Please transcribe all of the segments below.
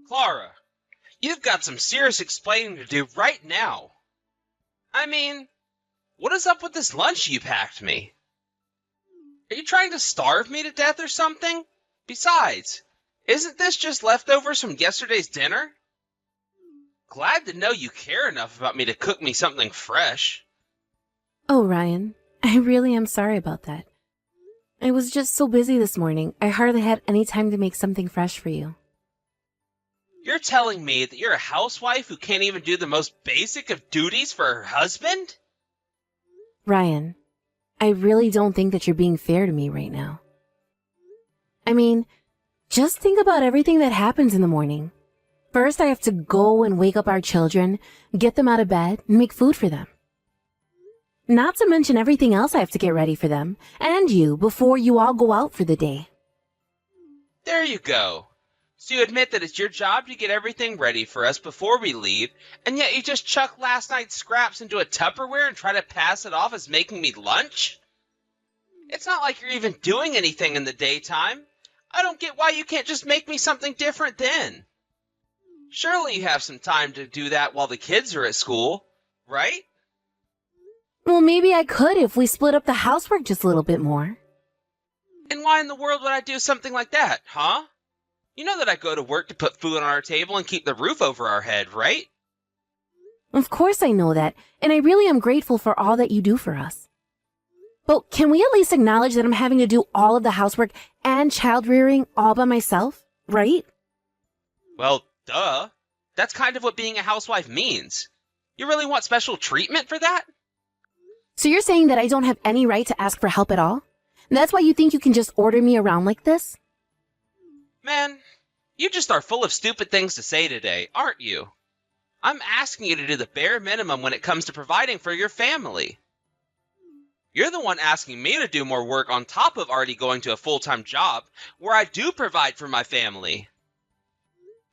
Clara, you've got some serious explaining to do right now. I mean, what is up with this lunch you packed me? Are you trying to starve me to death or something? Besides, isn't this just leftovers from yesterday's dinner? Glad to know you care enough about me to cook me something fresh. Oh, Ryan, I really am sorry about that. I was just so busy this morning, I hardly had any time to make something fresh for you. You're telling me that you're a housewife who can't even do the most basic of duties for her husband? Ryan, I really don't think that you're being fair to me right now. I mean, just think about everything that happens in the morning. First, I have to go and wake up our children, get them out of bed, and make food for them. Not to mention everything else I have to get ready for them, and you, before you all go out for the day. There you go. So you admit that it's your job to get everything ready for us before we leave, and yet you just chuck last night's scraps into a Tupperware and try to pass it off as making me lunch? It's not like you're even doing anything in the daytime. I don't get why you can't just make me something different then. Surely you have some time to do that while the kids are at school, right? Well, maybe I could if we split up the housework just a little bit more. And why in the world would I do something like that, huh? You know that I go to work to put food on our table and keep the roof over our head, right? Of course I know that, and I really am grateful for all that you do for us. But can we at least acknowledge that I'm having to do all of the housework and child rearing all by myself, right? Well, duh. That's kind of what being a housewife means. You really want special treatment for that? So you're saying that I don't have any right to ask for help at all? That's why you think you can just order me around like this? Man, you just are full of stupid things to say today, aren't you? I'm asking you to do the bare minimum when it comes to providing for your family. You're the one asking me to do more work on top of already going to a full-time job where I do provide for my family.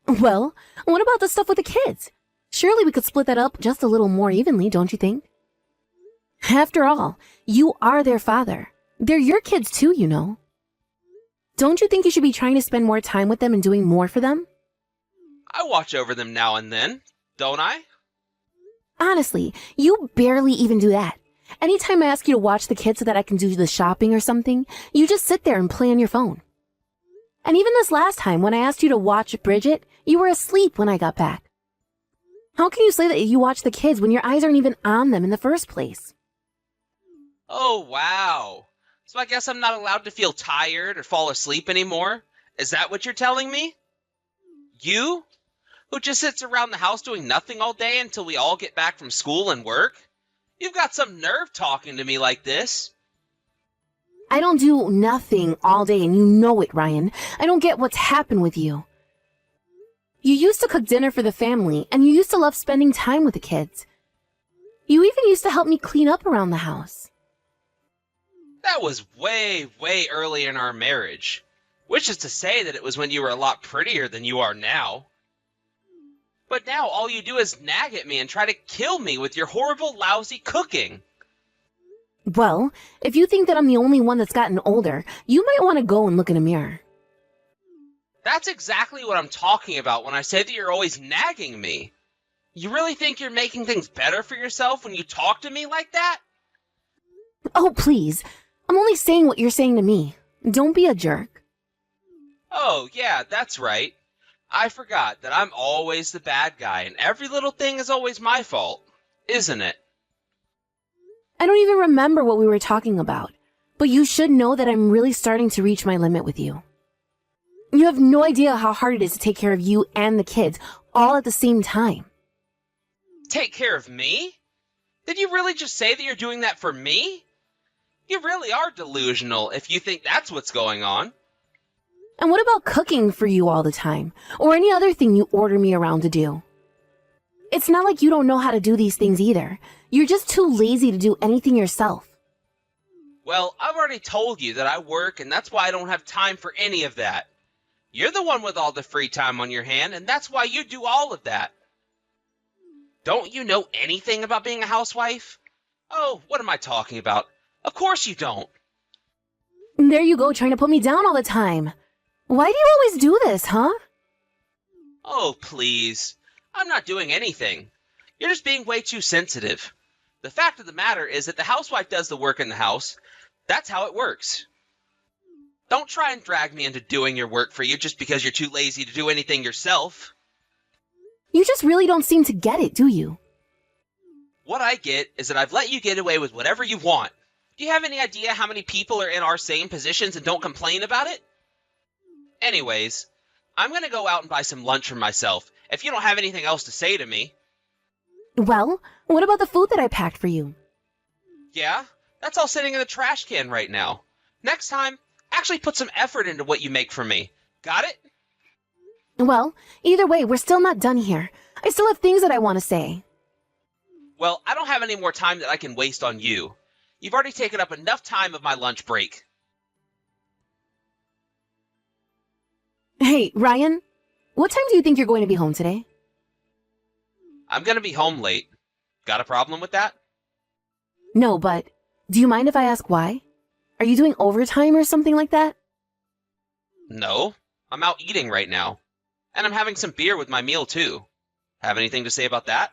Well, what about the stuff with the kids? Surely we could split that up just a little more evenly, don't you think? After all, you are their father. They're your kids too, you know. Don't you think you should be trying to spend more time with them and doing more for them? I watch over them now and then, don't I? Honestly, you barely even do that. Anytime I ask you to watch the kids so that I can do the shopping or something, you just sit there and play on your phone. And even this last time when I asked you to watch Bridget, you were asleep when I got back. How can you say that you watch the kids when your eyes aren't even on them in the first place? Oh, wow. So I guess I'm not allowed to feel tired or fall asleep anymore? Is that what you're telling me? You? Who just sits around the house doing nothing all day until we all get back from school and work? You've got some nerve talking to me like this. I don't do nothing all day, and you know it, Ryan. I don't get what's happened with you. You used to cook dinner for the family, and you used to love spending time with the kids. You even used to help me clean up around the house. That was way, way early in our marriage. Which is to say that it was when you were a lot prettier than you are now. But now all you do is nag at me and try to kill me with your horrible, lousy cooking. Well, if you think that I'm the only one that's gotten older, you might want to go and look in a mirror. That's exactly what I'm talking about when I say that you're always nagging me. You really think you're making things better for yourself when you talk to me like that? Oh, please. I'm only saying what you're saying to me. Don't be a jerk. Oh, yeah, that's right. I forgot that I'm always the bad guy and every little thing is always my fault, isn't it? I don't even remember what we were talking about, but you should know that I'm really starting to reach my limit with you. You have no idea how hard it is to take care of you and the kids all at the same time. Take care of me? Did you really just say that you're doing that for me? You really are delusional if you think that's what's going on. And what about cooking for you all the time, or any other thing you order me around to do? It's not like you don't know how to do these things either. You're just too lazy to do anything yourself. Well, I've already told you that I work and that's why I don't have time for any of that. You're the one with all the free time on your hand and that's why you do all of that. Don't you know anything about being a housewife? Oh, what am I talking about? Of course you don't. There you go, trying to put me down all the time. Why do you always do this, huh? Oh, please. I'm not doing anything. You're just being way too sensitive. The fact of the matter is that the housewife does the work in the house. That's how it works. Don't try and drag me into doing your work for you just because you're too lazy to do anything yourself. You just really don't seem to get it, do you? What I get is that I've let you get away with whatever you want. Do you have any idea how many people are in our same positions and don't complain about it? Anyways, I'm gonna go out and buy some lunch for myself, if you don't have anything else to say to me. Well, what about the food that I packed for you? Yeah, that's all sitting in the trash can right now. Next time, actually put some effort into what you make for me. Got it? Well, either way, we're still not done here. I still have things that I want to say. Well, I don't have any more time that I can waste on you. You've already taken up enough time of my lunch break. Hey, Ryan, what time do you think you're going to be home today? I'm gonna be home late. Got a problem with that? No, but do you mind if I ask why? Are you doing overtime or something like that? No, I'm out eating right now. And I'm having some beer with my meal too. Have anything to say about that?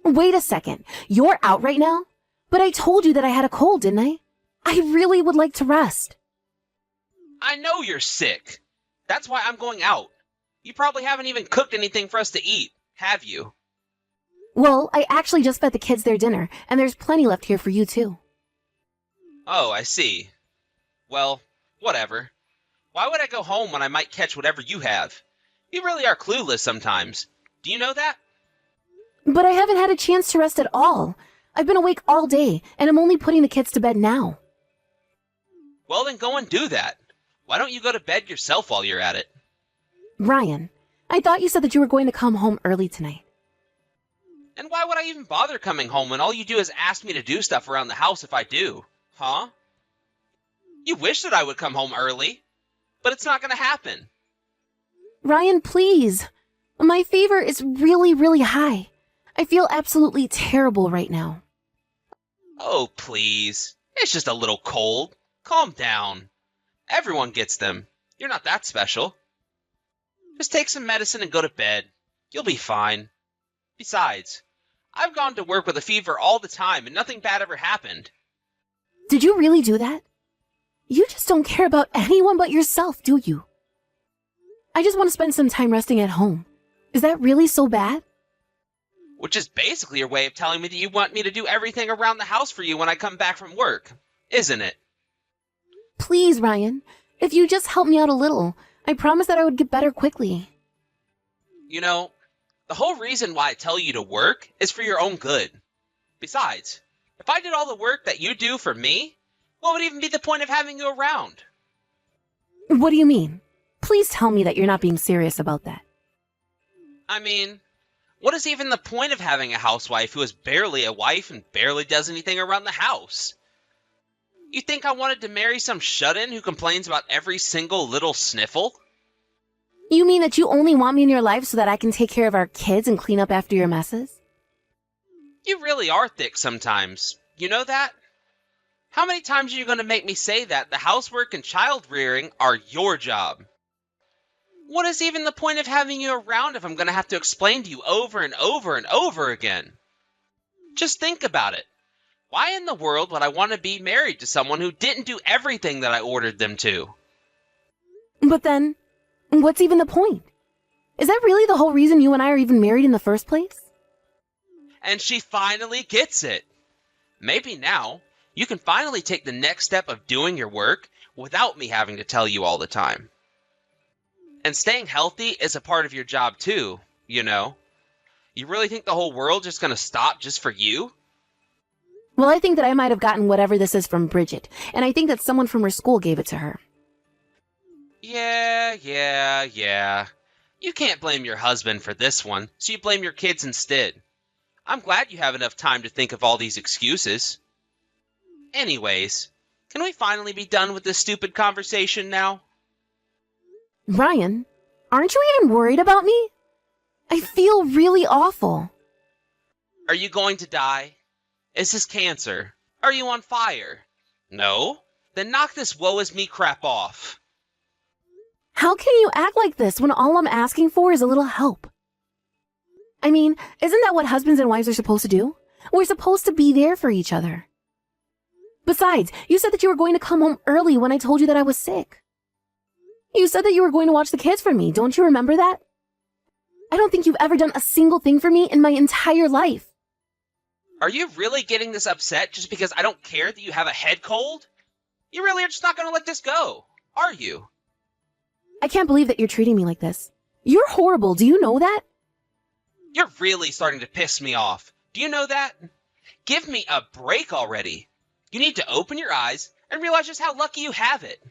Wait a second. You're out right now? But I told you that I had a cold, didn't I? I really would like to rest. I know you're sick. That's why I'm going out. You probably haven't even cooked anything for us to eat, have you? Well, I actually just fed the kids their dinner, and there's plenty left here for you too. Oh, I see. Well, whatever. Why would I go home when I might catch whatever you have? You really are clueless sometimes. Do you know that? But I haven't had a chance to rest at all. I've been awake all day, and I'm only putting the kids to bed now. Well, then go and do that. Why don't you go to bed yourself while you're at it? Ryan, I thought you said that you were going to come home early tonight. And why would I even bother coming home when all you do is ask me to do stuff around the house if I do? Huh? You wish that I would come home early, but it's not going to happen. Ryan, please. My fever is really, really high. I feel absolutely terrible right now. Oh, please. It's just a little cold. Calm down. Everyone gets them. You're not that special. Just take some medicine and go to bed. You'll be fine. Besides, I've gone to work with a fever all the time and nothing bad ever happened. Did you really do that? You just don't care about anyone but yourself, do you? I just want to spend some time resting at home. Is that really so bad? Which is basically your way of telling me that you want me to do everything around the house for you when I come back from work, isn't it? Please, Ryan, if you just help me out a little, I promise that I would get better quickly. You know, the whole reason why I tell you to work is for your own good. Besides, if I did all the work that you do for me, what would even be the point of having you around? What do you mean? Please tell me that you're not being serious about that. I mean, what is even the point of having a housewife who is barely a wife and barely does anything around the house? You think I wanted to marry some shut-in who complains about every single little sniffle? You mean that you only want me in your life so that I can take care of our kids and clean up after your messes? You really are thick sometimes. You know that? How many times are you going to make me say that the housework and child rearing are your job? What is even the point of having you around if I'm going to have to explain to you over and over and over again? Just think about it. Why in the world would I want to be married to someone who didn't do everything that I ordered them to? But then, what's even the point? Is that really the whole reason you and I are even married in the first place? And she finally gets it. Maybe now, you can finally take the next step of doing your work without me having to tell you all the time. And staying healthy is a part of your job too, you know. You really think the whole world's just going to stop just for you? Well, I think that I might have gotten whatever this is from Bridget, and I think that someone from her school gave it to her. Yeah. You can't blame your husband for this one, so you blame your kids instead. I'm glad you have enough time to think of all these excuses. Anyways, can we finally be done with this stupid conversation now? Ryan, aren't you even worried about me? I feel really awful. Are you going to die? Is this cancer? Are you on fire? No? Then knock this woe is me crap off. How can you act like this when all I'm asking for is a little help? I mean, isn't that what husbands and wives are supposed to do? We're supposed to be there for each other. Besides, you said that you were going to come home early when I told you that I was sick. You said that you were going to watch the kids for me. Don't you remember that? I don't think you've ever done a single thing for me in my entire life. Are you really getting this upset just because I don't care that you have a head cold? You really are just not going to let this go, are you? I can't believe that you're treating me like this. You're horrible. Do you know that? You're really starting to piss me off. Do you know that? Give me a break already. You need to open your eyes and realize just how lucky you have it.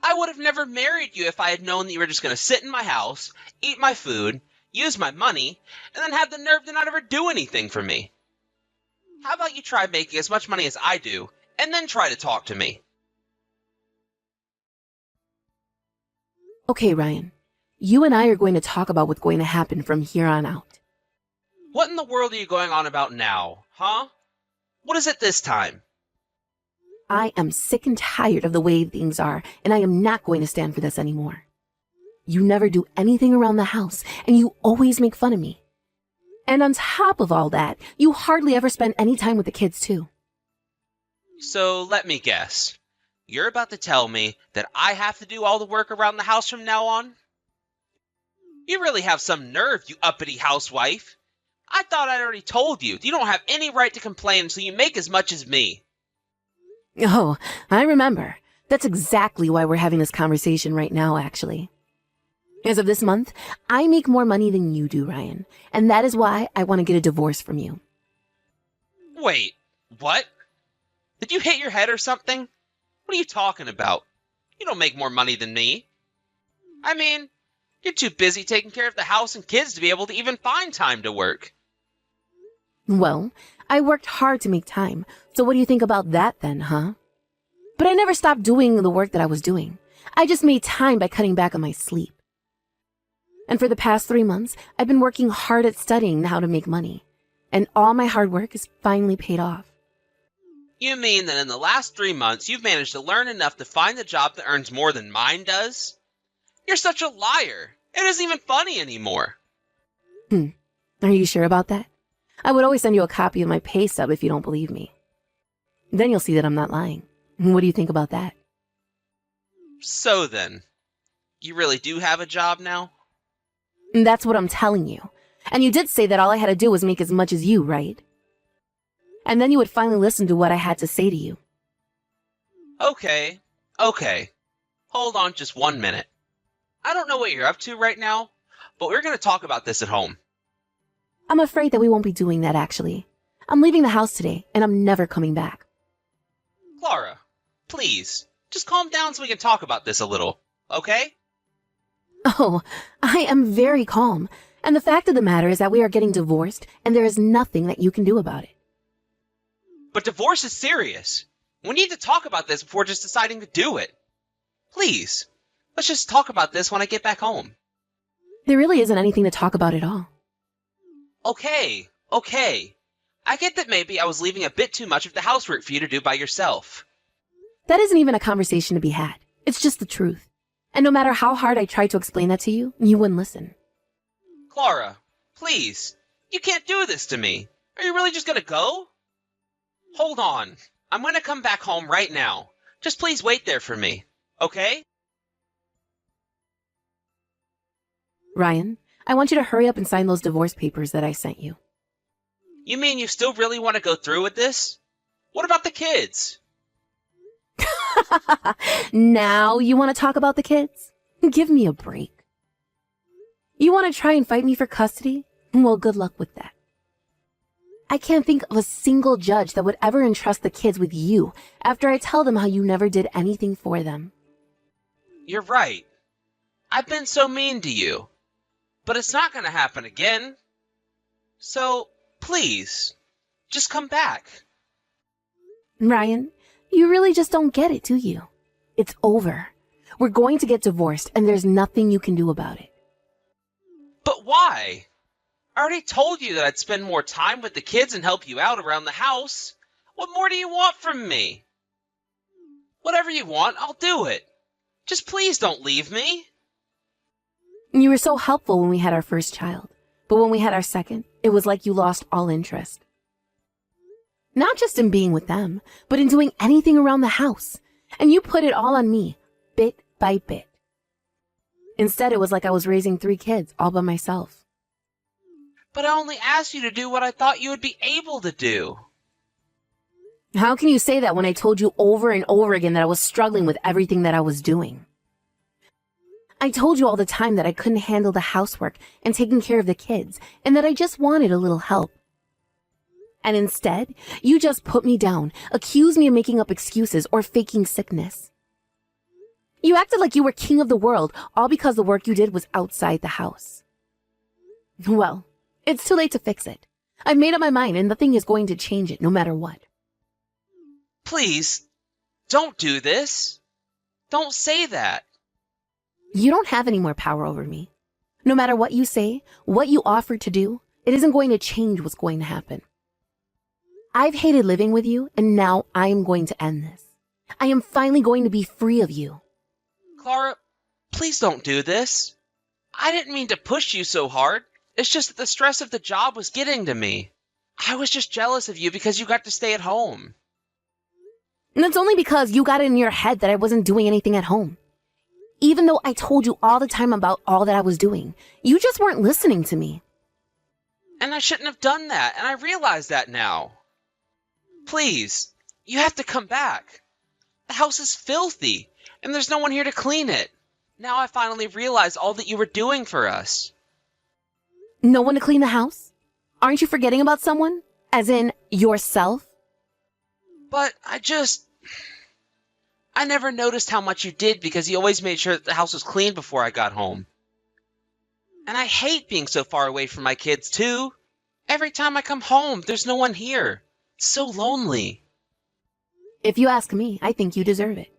I would have never married you if I had known that you were just going to sit in my house, eat my food, use my money, and then have the nerve to not ever do anything for me. How about you try making as much money as I do, and then try to talk to me? Okay, Ryan. You and I are going to talk about what's going to happen from here on out. What in the world are you going on about now, huh? What is it this time? I am sick and tired of the way things are, and I am not going to stand for this anymore. You never do anything around the house, and you always make fun of me. And on top of all that, you hardly ever spend any time with the kids, too. So let me guess. You're about to tell me that I have to do all the work around the house from now on? You really have some nerve, you uppity housewife. I thought I'd already told you you don't have any right to complain until you make as much as me. Oh, I remember. That's exactly why we're having this conversation right now, actually. As of this month, I make more money than you do, Ryan, and that is why I want to get a divorce from you. Wait, what? Did you hit your head or something? What are you talking about? You don't make more money than me. I mean, you're too busy taking care of the house and kids to be able to even find time to work. Well, I worked hard to make time, so what do you think about that then, huh? But I never stopped doing the work that I was doing. I just made time by cutting back on my sleep. And for the past 3 months, I've been working hard at studying how to make money. And all my hard work is finally paid off. You mean that in the last 3 months you've managed to learn enough to find a job that earns more than mine does? You're such a liar. It isn't even funny anymore. Are you sure about that? I would always send you a copy of my pay stub if you don't believe me. Then you'll see that I'm not lying. What do you think about that? So then, you really do have a job now? That's what I'm telling you. And you did say that all I had to do was make as much as you, right? And then you would finally listen to what I had to say to you. Okay. Hold on just 1 minute. I don't know what you're up to right now, but we're going to talk about this at home. I'm afraid that we won't be doing that, actually. I'm leaving the house today, and I'm never coming back. Clara, please, just calm down so we can talk about this a little, okay? Oh, I am very calm. And the fact of the matter is that we are getting divorced, and there is nothing that you can do about it. But divorce is serious. We need to talk about this before just deciding to do it. Please, let's just talk about this when I get back home. There really isn't anything to talk about at all. Okay. I get that maybe I was leaving a bit too much of the housework for you to do by yourself. That isn't even a conversation to be had. It's just the truth. And no matter how hard I tried to explain that to you, you wouldn't listen. Clara, please, you can't do this to me. Are you really just gonna go? Hold on. I'm gonna come back home right now. Just please wait there for me, okay? Ryan, I want you to hurry up and sign those divorce papers that I sent you. You mean you still really want to go through with this? What about the kids? Now you want to talk about the kids? Give me a break. You want to try and fight me for custody? Well, good luck with that. I can't think of a single judge that would ever entrust the kids with you after I tell them how you never did anything for them. You're right. I've been so mean to you. But it's not going to happen again. So, please, just come back. Ryan, you really just don't get it, do you? It's over. We're going to get divorced, and there's nothing you can do about it. But why? I already told you that I'd spend more time with the kids and help you out around the house. What more do you want from me? Whatever you want, I'll do it. Just please don't leave me. You were so helpful when we had our first child, but when we had our second, it was like you lost all interest. Not just in being with them, but in doing anything around the house. And you put it all on me, bit by bit. Instead, it was like I was raising 3 kids all by myself. But I only asked you to do what I thought you would be able to do. How can you say that when I told you over and over again that I was struggling with everything that I was doing? I told you all the time that I couldn't handle the housework and taking care of the kids, and that I just wanted a little help. And instead, you just put me down, accused me of making up excuses or faking sickness. You acted like you were king of the world, all because the work you did was outside the house. Well, it's too late to fix it. I've made up my mind and nothing is going to change it no matter what. Please, don't do this. Don't say that. You don't have any more power over me. No matter what you say, what you offer to do, it isn't going to change what's going to happen. I've hated living with you, and now I am going to end this. I am finally going to be free of you. Clara, please don't do this. I didn't mean to push you so hard. It's just that the stress of the job was getting to me. I was just jealous of you because you got to stay at home. And it's only because you got it in your head that I wasn't doing anything at home. Even though I told you all the time about all that I was doing, you just weren't listening to me. And I shouldn't have done that, and I realize that now. Please, you have to come back. The house is filthy, and there's no one here to clean it. Now I finally realize all that you were doing for us. No one to clean the house? Aren't you forgetting about someone? As in, yourself? But I never noticed how much you did because you always made sure that the house was clean before I got home. And I hate being so far away from my kids, too. Every time I come home, there's no one here. It's so lonely. If you ask me, I think you deserve it.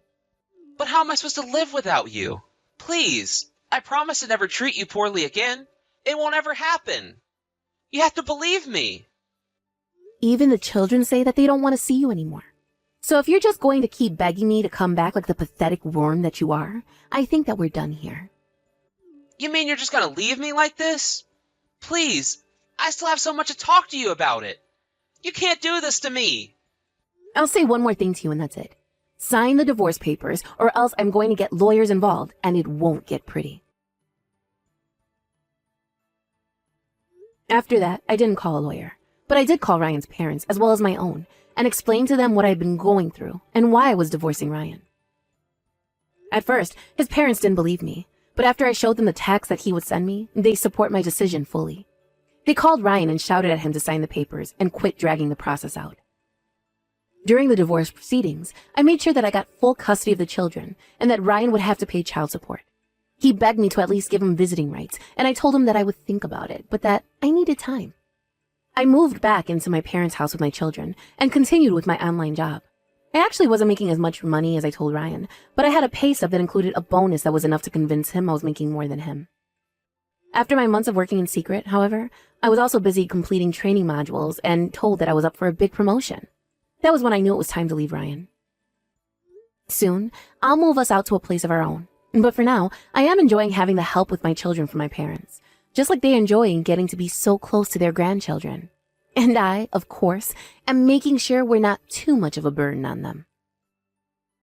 But how am I supposed to live without you? Please, I promise to never treat you poorly again. It won't ever happen. You have to believe me. Even the children say that they don't want to see you anymore. So if you're just going to keep begging me to come back like the pathetic worm that you are, I think that we're done here. You mean you're just gonna leave me like this? Please, I still have so much to talk to you about it. You can't do this to me. I'll say one more thing to you and that's it. Sign the divorce papers or else I'm going to get lawyers involved and it won't get pretty. After that, I didn't call a lawyer, but I did call Ryan's parents as well as my own and explain to them what I'd been going through and why I was divorcing Ryan. At first, his parents didn't believe me, but after I showed them the text that he would send me, they support my decision fully. They called Ryan and shouted at him to sign the papers and quit dragging the process out. During the divorce proceedings, I made sure that I got full custody of the children and that Ryan would have to pay child support. He begged me to at least give him visiting rights, and I told him that I would think about it, but that I needed time. I moved back into my parents' house with my children and continued with my online job. I actually wasn't making as much money as I told Ryan, but I had a pay stub that included a bonus that was enough to convince him I was making more than him. After my months of working in secret, however, I was also busy completing training modules and told that I was up for a big promotion. That was when I knew it was time to leave Ryan. Soon, I'll move us out to a place of our own. But for now, I am enjoying having the help with my children from my parents, just like they enjoy getting to be so close to their grandchildren. And I, of course, am making sure we're not too much of a burden on them.